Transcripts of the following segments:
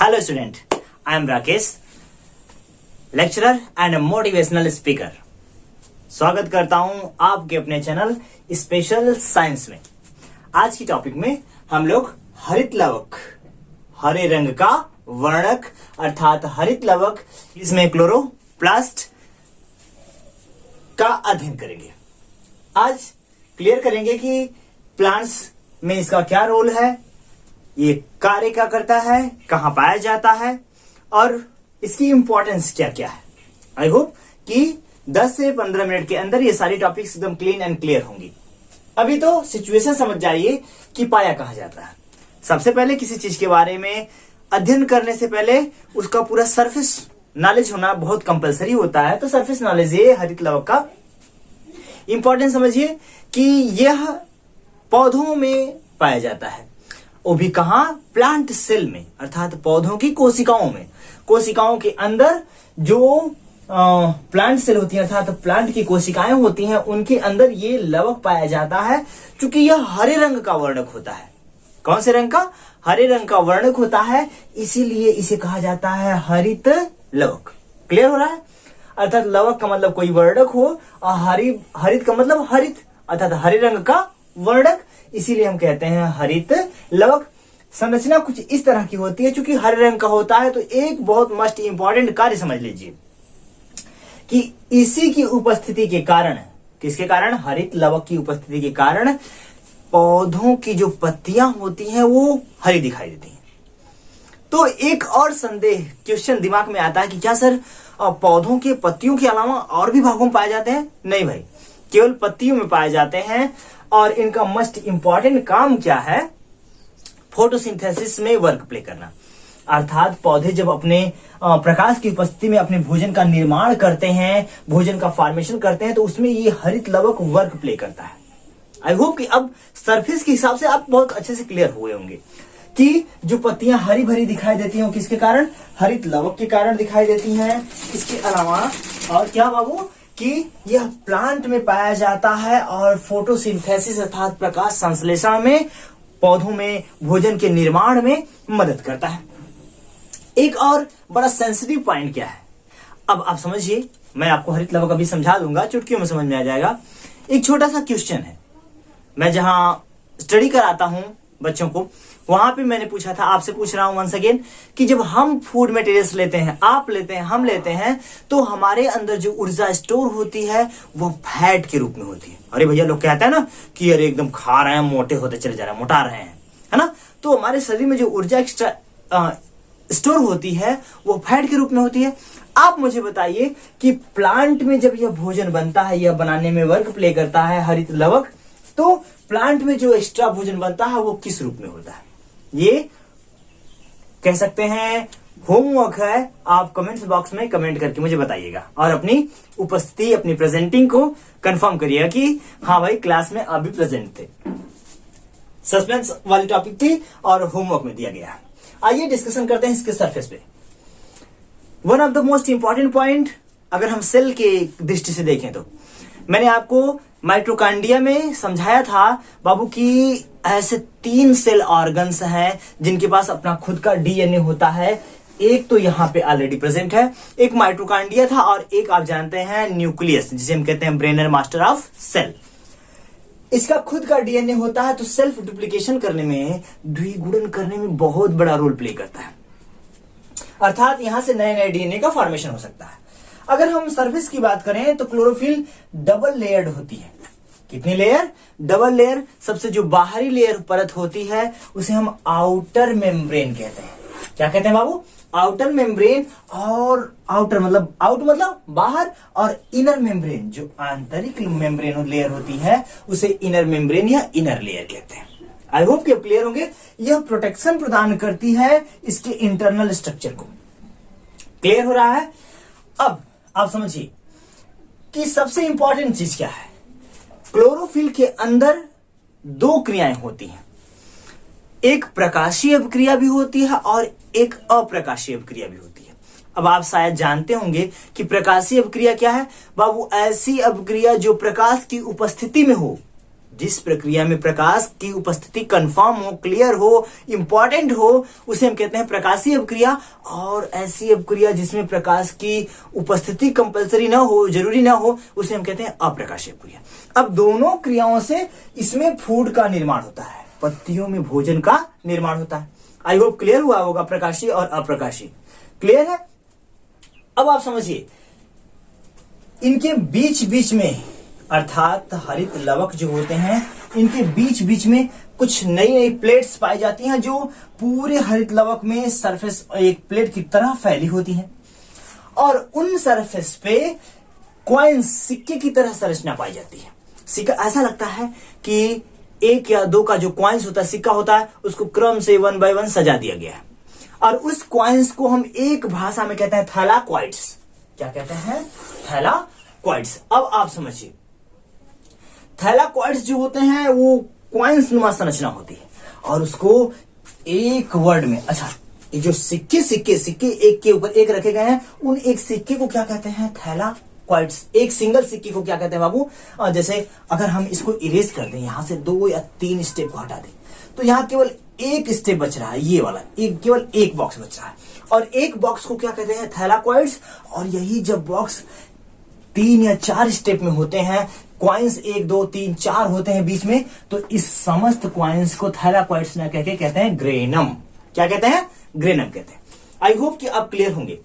Hello student, I am Rakesh, lecturer and motivational speaker. स्वागत करता हूं आपके अपने चैनल स्पेशल साइंस में। आज की टॉपिक में हम लोग हरित लवक, हरे रंग का वर्णक अर्थात हरित लवक, इसमें क्लोरोप्लास्ट का अध्ययन करेंगे। आज क्लियर करेंगे कि प्लांट्स में इसका क्या रोल है, ये कार्य क्या करता है, कहां पाया जाता है और इसकी इंपॉर्टेंस क्या क्या है। आई होप कि 10 से 15 मिनट के अंदर ये सारी टॉपिक्स एकदम क्लीन एंड क्लियर होंगी। अभी तो सिचुएशन समझ जाइए कि पाया कहां जाता है। सबसे पहले किसी चीज के बारे में अध्ययन करने से पहले उसका पूरा सरफेस नॉलेज होना बहुत कंपलसरी होता है। तो सरफेस नॉलेज, ये हरित लवक का इंपॉर्टेंस समझिए कि यह पौधों में पाया जाता है। वो भी कहां? प्लांट सेल में, अर्थात पौधों की कोशिकाओं में। कोशिकाओं के अंदर जो प्लांट सेल होती है अर्थात प्लांट की कोशिकाएं होती हैं, उनके अंदर ये लवक पाया जाता है। क्योंकि यह हरे रंग का वर्णक होता है। कौन से रंग का? हरे रंग का वर्णक होता है, इसीलिए इसे कहा जाता है हरित लवक। क्लियर हो रहा है? अर्थात लवक का मतलब कोई वर्णक हो और हरित का मतलब हरित अर्थात हरे रंग का वर्णक, इसीलिए हम कहते हैं हरित लवक। संरचना कुछ इस तरह की होती है। चूंकि हरे रंग का होता है तो एक बहुत मस्ट इंपॉर्टेंट कार्य समझ लीजिए कि इसी की उपस्थिति के कारण, किसके कारण? हरित लवक की उपस्थिति के कारण पौधों की जो पत्तियां होती हैं वो हरी दिखाई देती हैं। तो एक और संदेह, क्वेश्चन दिमाग में आता है कि क्या सर पौधों के पत्तियों के अलावा और भी भागों में पाए जाते हैं? नहीं भाई, केवल पत्तियों में पाए जाते हैं। और इनका मस्ट इंपॉर्टेंट काम क्या है? फोटोसिंथेसिस में वर्क प्ले करना। अर्थात पौधे जब अपने प्रकाश की उपस्थिति में अपने भोजन का निर्माण करते हैं, भोजन का फॉर्मेशन करते हैं, तो उसमें ये हरित लवक वर्क प्ले करता है। आई होप कि अब सरफेस के हिसाब से आप बहुत अच्छे से क्लियर हुए होंगे कि जो पत्तियां हरी भरी दिखाई देती हैं वो किसके कारण? हरित लवक के कारण दिखाई देती हैं। इसके अलावा और क्या बाबू कि यह प्लांट में पाया जाता है और फोटोसिंथेसिस अर्थात प्रकाश संश्लेषण में, पौधों में भोजन के निर्माण में मदद करता है। एक और बड़ा सेंसिटिव पॉइंट क्या है, अब आप समझिए। मैं आपको हरित लवक अभी समझा दूंगा, चुटकियों में समझ में आ जाएगा। एक छोटा सा क्वेश्चन है, मैं जहां स्टडी कराता हूं बच्चों को, वहां पे मैंने पूछा था, आपसे पूछ रहा हूं वंस अगेन, कि जब हम फूड मटेरियल्स लेते हैं, आप लेते हैं, हम लेते हैं, तो हमारे अंदर जो ऊर्जा स्टोर होती है वो फैट के रूप में होती है। अरे भैया, लोग कहते हैं ना कि अरे एकदम खा रहे हैं, मोटे होते चले जा रहे हैं, मोटा रहे हैं, है ना। तो हमारे शरीर में जो ऊर्जा एक्स्ट्रा स्टोर होती है वो फैट के रूप में होती है। आप मुझे बताइए कि प्लांट में जब यह भोजन बनता है, यह बनाने में वर्क प्ले करता है हरित लवक, तो प्लांट में जो एक्स्ट्रा भोजन बनता है वो किस रूप में होता है? ये कह सकते हैं होमवर्क है। आप कमेंट्स बॉक्स में कमेंट करके मुझे बताइएगा और अपनी उपस्थिति, अपनी प्रेजेंटिंग को कंफर्म करिएगा कि हाँ भाई, क्लास में आप भी प्रेजेंट थे। सस्पेंस वाली टॉपिक थी और होमवर्क में दिया गया। आइए डिस्कशन करते हैं इसके सरफेस पे। One of the most important point, अगर हम सेल के दृष्टि से देखें तो मैंने आपको माइटोकॉन्ड्रिया में समझाया था बाबू कि ऐसे 3 सेल ऑर्गन्स हैं जिनके पास अपना खुद का डीएनए होता है। एक तो यहां पे ऑलरेडी प्रेजेंट है, एक माइटोकॉन्ड्रिया था और एक आप जानते हैं न्यूक्लियस, जिसे हम कहते हैं ब्रेनर मास्टर ऑफ सेल। इसका खुद का डीएनए होता है, तो सेल्फ डुप्लीकेशन करने में, द्विगुणन करने में बहुत बड़ा रोल प्ले करता है। अर्थात यहां से नए नए डीएनए का फॉर्मेशन हो सकता है। अगर हम सर्फेस की बात करें तो क्लोरोफिल डबल लेयर्ड होती है। कितनी लेयर? Double layer. सबसे जो बाहरी लेयर परत होती है उसे हम आउटर मेम्ब्रेन कहते हैं। क्या कहते हैं बाबू? Outer membrane. और आउटर मतलब आउट मतलब बाहर, और इनर मेम्ब्रेन जो आंतरिक मेम्ब्रेन लेयर होती है उसे इनर मेम्ब्रेन या इनर लेयर कहते हैं। आई होप कि आप क्लियर होंगे। यह प्रोटेक्शन प्रदान करती है इसके इंटरनल स्ट्रक्चर को। क्लियर हो रहा है? अब आप समझिए कि सबसे इंपॉर्टेंट चीज क्या है। क्लोरोफिल के अंदर 2 क्रियाएं होती हैं, एक प्रकाशीय अभिक्रिया भी होती है और एक अप्रकाशीय अभिक्रिया भी होती है। अब आप शायद जानते होंगे कि प्रकाशीय अभिक्रिया क्या है बाबू? ऐसी अभिक्रिया जो प्रकाश की उपस्थिति में हो, जिस प्रक्रिया में प्रकाश की उपस्थिति कंफर्म हो, क्लियर हो, इंपॉर्टेंट हो, उसे हम कहते हैं प्रकाशीय अपक्रिया। और ऐसी अपक्रिया जिसमें प्रकाश की उपस्थिति कंपलसरी ना हो, जरूरी ना हो, उसे हम कहते हैं अप्रकाशीय अपक्रिया। अब दोनों क्रियाओं से इसमें फूड का निर्माण होता है, पत्तियों में भोजन का निर्माण होता है। आई होप क्लियर हुआ होगा प्रकाशीय और अप्रकाशीय। क्लियर है? अब आप समझिए, इनके बीच बीच में अर्थात हरित लवक जो होते हैं, इनके बीच बीच में कुछ नई नई प्लेट्स पाई जाती हैं जो पूरे हरित लवक में सरफेस एक प्लेट की तरह फैली होती हैं। और उन सरफेस पे कॉइन, सिक्के की तरह संरचना पाई जाती है। सिक्का ऐसा लगता है कि 1 या 2 का जो कॉइन्स होता है, सिक्का होता है, उसको क्रम से 1 बाय 1 सजा दिया गया है। और उस कॉइन्स को हम एक भाषा में कहते हैं थैलाक्वाइड्स। क्या कहते हैं? थैलाक्वाइड्स। अब आप समझिए, थैलाक्वाइड्स जो होते हैं वो कॉइन्स नुमा संरचना होती है और उसको एक वर्ड में, अच्छा, ये जो सिक्के एक के ऊपर एक रखे गए हैं, उन एक सिक्के को क्या कहते हैं? थैलाक्वाइड्स। एक सिंगल सिक्के को क्या कहते हैं बाबू? जैसे अगर हम इसको इरेज कर दें, यहां से 2 या 3 स्टेप को हटा दें, तो यहां केवल एक स्टेप बच रहा है, ये वाला केवल एक बॉक्स बच रहा है। और एक बॉक्स को क्या कहते हैं? थैलाक्वाइड्स। और यही जब बॉक्स 3 या 4 स्टेप में होते हैं, क्वाइंस 1 2 3 4 होते हैं बीच में, तो इस समस्त क्वाइंस को थैलाक्वाइड्स ना कहके कहते हैं ग्रेनम। क्या कहते हैं? ग्रेनम कहते हैं। आई होप कि आप क्लियर होंगे।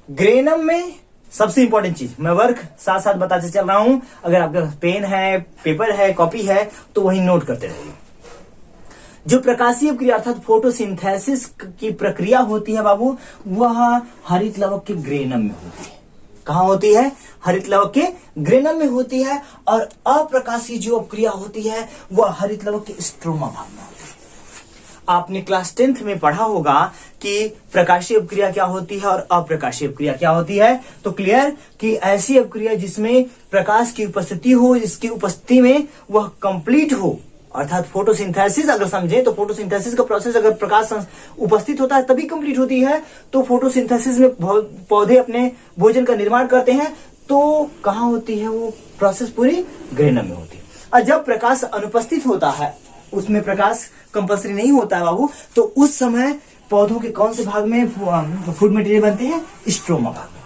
ग्रेनम में सबसे इंपॉर्टेंट चीज, मैं वर्क साथ साथ बताते चल रहा हूं, अगर आपके पास पेन है, पेपर है, कॉपी है, तो वही नोट करते रहिए। जो प्रकाशीय अपक्रिया अर्थात फोटोसिंथेसिस की प्रक्रिया होती है बाबू, वह हरित लवक के ग्रेनम में होती है। कहां होती है? हरित लवक के ग्रेनम में होती है। और अप्रकाशीय जो अपक्रिया होती है वह हरित लवक के स्ट्रोमा भाग में होती है। आपने क्लास 10th में पढ़ा होगा कि प्रकाशीय अपक्रिया क्या होती है और अप्रकाशीय अपक्रिया क्या होती है। तो क्लियर कि ऐसी अपक्रिया जिसमें प्रकाश की उपस्थिति हो, जिसकी उपस्थिति में वह कंप्लीट हो, अर्थात फोटोसिंथेसिस अगर समझे तो फोटोसिंथेसिस का प्रोसेस अगर प्रकाश उपस्थित होता है तभी कंप्लीट होती है। तो फोटोसिंथेसिस में पौधे अपने भोजन का निर्माण करते हैं, तो कहां होती है वो प्रोसेस? पूरी ग्रेनम में होती है। और जब प्रकाश अनुपस्थित होता है, उसमें प्रकाश कंपल्सरी नहीं होता है बाबू, तो उस समय पौधों के कौन से भाग में फूड मटेरियल बनते हैं? स्ट्रोमा भाग में।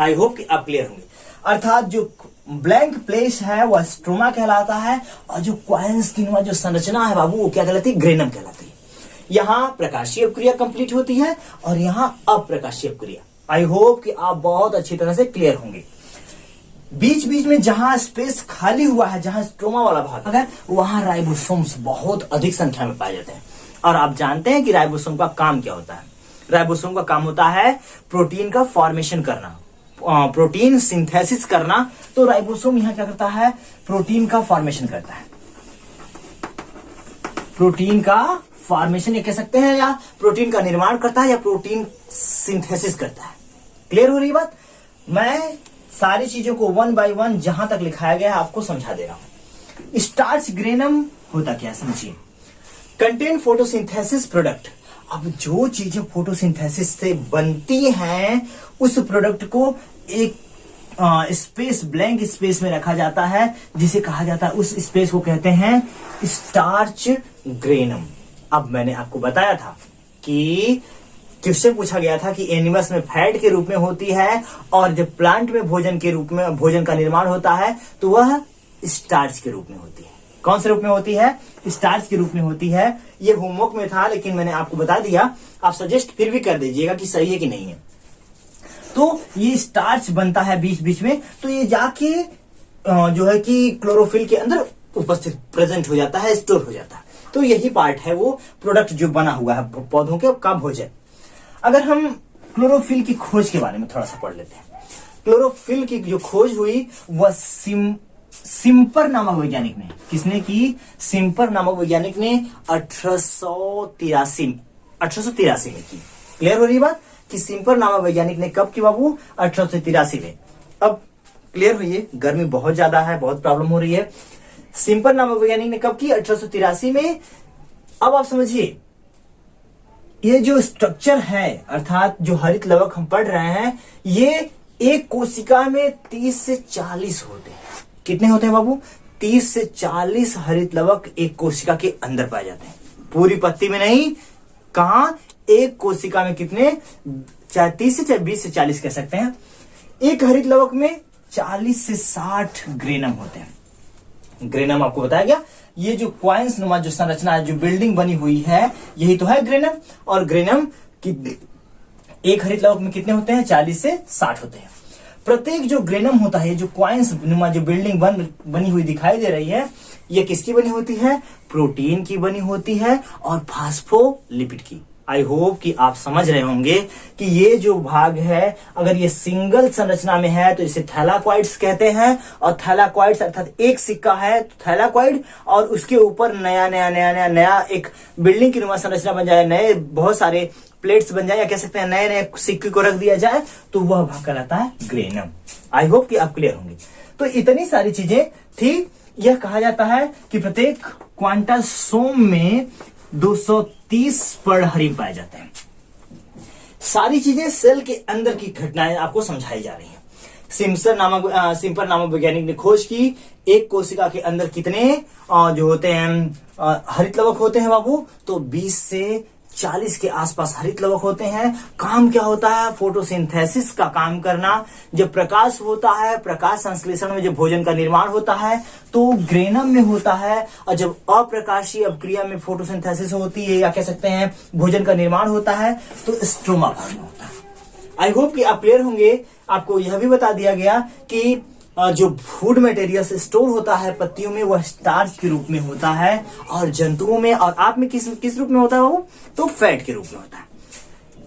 आई होप कि आप क्लियर होंगे। अर्थात जो ब्लैंक प्लेस है वह स्ट्रोमा कहलाता है, और जो क्वाइंस की जो संरचना है बाबू वो क्या कहलाती है? ग्रेनम कहलाती है। यहां प्रकाशीय अपक्रिया कंप्लीट होती है और यहां अप्रकाशीय अपक्रिया। आई होप कि आप बहुत अच्छी तरह से क्लियर होंगे। बीच बीच में जहां स्पेस खाली हुआ है, जहां स्ट्रोमा वाला भाग है, वहां राइबोसोम्स बहुत अधिक संख्या में पाए जाते हैं। और आप जानते हैं कि राइबोसोम का काम क्या होता है? राइबोसोम का काम होता है प्रोटीन का फॉर्मेशन करना, प्रोटीन सिंथेसिस करना। तो राइबोसोम यहां क्या करता है? प्रोटीन का फॉर्मेशन करता है। प्रोटीन का फॉर्मेशन ये कह सकते हैं, या प्रोटीन का निर्माण करता है, या प्रोटीन सिंथेसिस करता है। क्लियर हो रही बात? मैं सारी चीजों को 1 बाय 1 जहां तक लिखाया गया है आपको समझा दे रहा हूं। स्टार्च ग्रेनम होता क्या समझिए? Contain photosynthesis product. अब जो चीजें फोटोसिंथेसिस से बनती हैं, उस प्रोडक्ट को एक स्पेस, ब्लैंक स्पेस में रखा जाता है, जिसे कहा जाता है, उस स्पेस को कहते हैं स्टार्च ग्रेनम। अब मैंने आपको बताया था कि क्वेश्चन पूछा गया था कि एनिमल्स में फैट के रूप में होती है, और जब प्लांट में भोजन के रूप में भोजन का निर्माण होता है तो वह स्टार्च के रूप में होती है। कौन से रूप में होती है? स्टार्च के रूप में होती है। ये होमवर्क में था, लेकिन मैंने आपको बता दिया। आप सजेस्ट फिर भी कर दीजिएगा कि सही है कि नहीं है। तो ये स्टार्च बनता है बीच बीच में, तो ये जाके जो है कि क्लोरोफिल के अंदर उपस्थित प्रेजेंट हो जाता है, स्टोर हो जाता है। तो यही पार्ट है वो प्रोडक्ट जो बना हुआ है पौधों के का भोजन। अगर हम क्लोरोफिल की खोज के बारे में थोड़ा सा पढ़ लेते हैं। क्लोरोफिल की जो खोज हुई वह सिम्पर नामक वैज्ञानिक ने, किसने की? सिम्पर नामक वैज्ञानिक ने 1883 में की। क्लियर हो रही बात कि सिम्पर नामक वैज्ञानिक ने कब की बाबू? 1883 में। अब क्लियर हुई, गर्मी बहुत ज्यादा है, बहुत प्रॉब्लम हो रही है। सिम्पर नामक वैज्ञानिक ने कब की? 1883 में। अब आप समझिए, ये जो स्ट्रक्चर है, अर्थात जो हरित लवक हम पढ़ रहे हैं, ये एक कोशिका में 30 से 40 होते हैं। कितने होते हैं बाबू? 30 से 40 हरित लवक एक कोशिका के अंदर पाए जाते हैं। पूरी पत्ती में नहीं, कहां, एक कोशिका में कितने, चाहे 30 से चाहे 20 से 40 कह सकते हैं। एक हरित लवक में 40 से 60 ग्रेनम होते हैं। ग्रेनम आपको बताया गया, ये जो क्वाइंस नुमा जो संरचना है, जो बिल्डिंग बनी हुई है, यही तो है ग्रेनम। और ग्रेनम की एक हरित लवक में कितने होते हैं, 40 से 60 होते हैं। प्रत्येक जो ग्रेनम होता है, जो क्वाइंस नुमा जो बिल्डिंग बनी हुई दिखाई दे रही है, ये किसकी बनी होती है, प्रोटीन की बनी होती है और फास्फोलिपिड की। आई होप कि आप समझ रहे होंगे कि ये जो भाग है, अगर ये सिंगल संरचना में है तो इसे थैलाक्वाइड्स कहते हैं। और थैलाक्वाइड्स अर्थात एक सिक्का है तो थैलाक्वाइड, और उसके ऊपर नया एक बिल्डिंग की नुमा संरचना बन जाए, नए बहुत सारे प्लेट्स बन जाए, या कह सकते हैं नए नए सिक्के को रख दिया जाए, तो वह भाग कहलाता है ग्रेनम। आई होप कि आप क्लियर होंगे। तो इतनी सारी चीजें थी। यह कहा जाता है कि प्रत्येक क्वांटासोम में 230 पर्णहरिम पाए जाते हैं। सारी चीजें सेल के अंदर की घटनाएं आपको समझाई जा रही हैं। सिम्पर नामक वैज्ञानिक ने खोज की, एक कोशिका के अंदर कितने जो होते हैं हरित लवक होते हैं बाबू, तो 20 से 40 के आसपास हरित लवक होते हैं। काम क्या होता है, फोटोसिंथेसिस का काम करना। जब प्रकाश होता है, प्रकाश संश्लेषण में जब भोजन का निर्माण होता है तो ग्रेनम में होता है, और जब अप्रकाशीय अपक्रिया में फोटोसिंथेसिस होती है, या कह सकते हैं भोजन का निर्माण होता है, तो स्ट्रोमा भाग में होता है। आई होप कि आप क्लियर होंगे। आपको यह भी बता दिया गया कि जो फूड मटेरियल स्टोर होता है पत्तियों में, वह स्टार्च के रूप में होता है, और जंतुओं में और आप में किस रूप में होता है वो, तो फैट के रूप में होता है।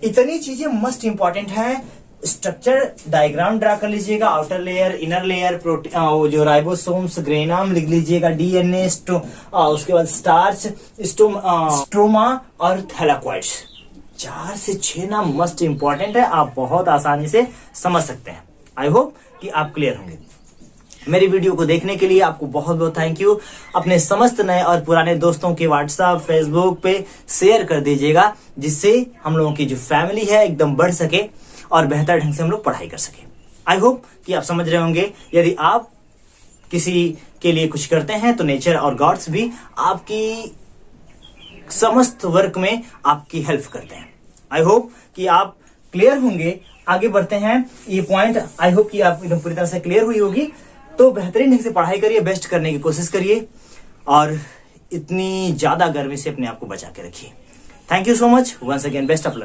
इतनी चीजें मस्ट इंपॉर्टेंट है। स्ट्रक्चर डायग्राम ड्रा कर लीजिएगा, outer layer, inner layer, protein, जो राइबोसोम्स, ग्रेनम लिख लीजिएगा, डीएनए, उसके बाद स्टार्च, स्ट्रोमा और थैलाक्वाइड्स। 4 से 6 नाम मस्ट इंपॉर्टेंट है, आप बहुत आसानी से समझ सकते हैं। आई होप कि आप क्लियर होंगे। मेरी वीडियो को देखने के लिए आपको बहुत बहुत थैंक यू। अपने समस्त नए और पुराने दोस्तों के व्हाट्सएप, फेसबुक पे शेयर कर दीजिएगा, जिससे हम लोगों की जो फैमिली है एकदम बढ़ सके और बेहतर ढंग से हम लोग पढ़ाई कर सके। आई होप कि आप समझ रहे होंगे। यदि आप किसी के लिए कुछ करते हैं तो नेचर और गॉड्स भी आपकी समस्त वर्क में आपकी हेल्प करते हैं। आई होप कि आप क्लियर होंगे। आगे बढ़ते हैं। ये पॉइंट आई होप कि आप एकदम पूरी तरह से क्लियर हुई होगी। तो बेहतरीन ढंग से पढ़ाई करिए, बेस्ट करने की कोशिश करिए, और इतनी ज्यादा गर्मी से अपने आप को बचा के रखिए। Thank you so much, once again best of luck.